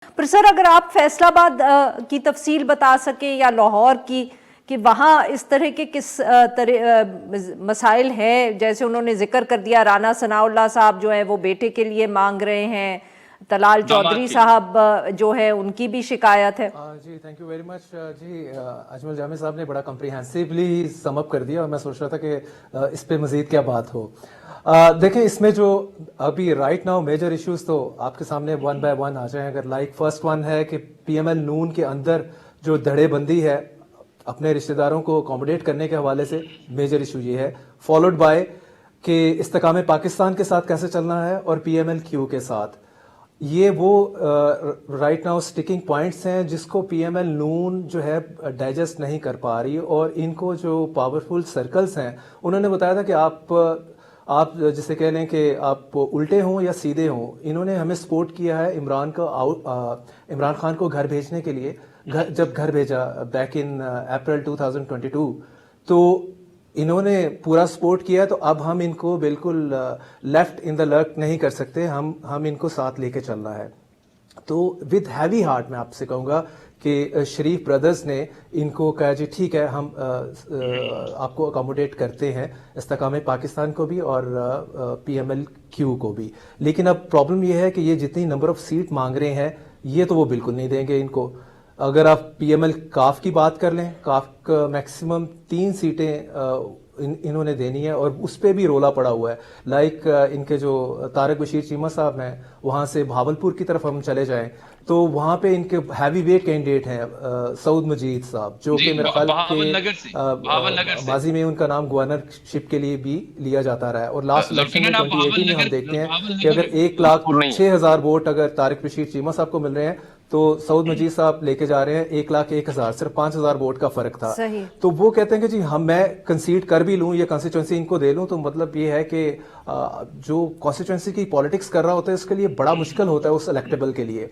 پر سر اگر آپ فیصل آباد کی تفصیل بتا سکیں یا لاہور کی کہ وہاں اس طرح کے کس مسائل ہیں، جیسے انہوں نے ذکر کر دیا رانا ثناء اللہ صاحب جو ہیں وہ بیٹے کے لیے مانگ رہے ہیں، طلال چودھری صاحب جو ہے ان کی بھی شکایت ہے۔ جی تھینک یو ویری مچ جی اجمل جامی صاحب نے بڑا کمپریہنسولی سم اپ کر دیا اور میں سوچ رہا تھا کہ اس پہ مزید کیا بات ہو۔ دیکھیں اس میں جو ابھی رائٹ ناؤ میجر ایشوز تو آپ کے سامنے ون بائی ون آ جائیں۔ اگر لائک فرسٹ ون ہے کہ پی ایم ایل نون کے اندر جو دھڑے بندی ہے اپنے رشتہ داروں کو اکوموڈیٹ کرنے کے حوالے سے، میجر ایشو یہ ہے، فالوڈ بائی کہ استحکام پاکستان کے ساتھ کیسے چلنا ہے اور پی ایم ایل کیو کے ساتھ۔ یہ وہ رائٹ ناؤ سٹکنگ پوائنٹس ہیں جس کو پی ایم ایل نون جو ہے ڈائجسٹ نہیں کر پا رہی، اور ان کو جو پاورفل سرکلز ہیں انہوں نے بتایا تھا کہ آپ جسے کہہ لیں کہ آپ الٹے ہوں یا سیدھے ہوں، انہوں نے ہمیں سپورٹ کیا ہے عمران خان کو گھر بھیجنے کے لیے۔ جب گھر بھیجا بیک ان اپریل 2022 تو انہوں نے پورا سپورٹ کیا، تو اب ہم ان کو بالکل لیفٹ ان دا لرک نہیں کر سکتے، ہم ان کو ساتھ لے کے چلنا ہے۔ تو ود ہیوی ہارٹ میں آپ سے کہوں گا کہ شریف بردرز نے ان کو کہا جی ٹھیک ہے، ہم آپ کو اکوموڈیٹ کرتے ہیں، استحکام پاکستان کو بھی اور پی ایم ایل کیو کو بھی۔ لیکن اب پرابلم یہ ہے کہ یہ جتنی نمبر آف سیٹ مانگ رہے ہیں یہ تو وہ بالکل نہیں دیں گے ان کو۔ اگر آپ پی ایم ایل کاف کی بات کر لیں، کاف کا میکسیمم 3 سیٹیں انہوں نے دینی ہے، اور اس پہ بھی رولا پڑا ہوا ہے۔ لائک ان کے جو طارق بشیر چیمہ صاحب ہیں، وہاں سے بھاولپور کی طرف ہم چلے جائیں تو وہاں پہ ان کے ہیوی ویٹ کینڈیڈیٹ ہیں سعود مجید صاحب، جو کہ میرا خیال کہ ماضی میں ان کا نام گورنر شپ کے لیے بھی لیا جاتا رہا ہے، اور لاسٹ الیکشن میں 2018 میں ہم دیکھتے ہیں کہ اگر 1,06,000 ووٹ اگر طارق بشیر چیمہ صاحب کو مل رہے ہیں تو سعود مجید صاحب لے کے جا رہے ہیں 1,01,000، صرف 5,000 ووٹ کا فرق تھا۔ تو وہ کہتے ہیں کہ جی میں کنسیڈ کر بھی لوں، یہ کانسٹیچوئنسی ان کو دے لوں، تو مطلب یہ ہے کہ جو کانسٹیچوئنسی کی پالیٹکس کر رہا ہوتا ہے اس کے لیے بڑا مشکل ہوتا ہے اس الیکٹیبل کے لیے۔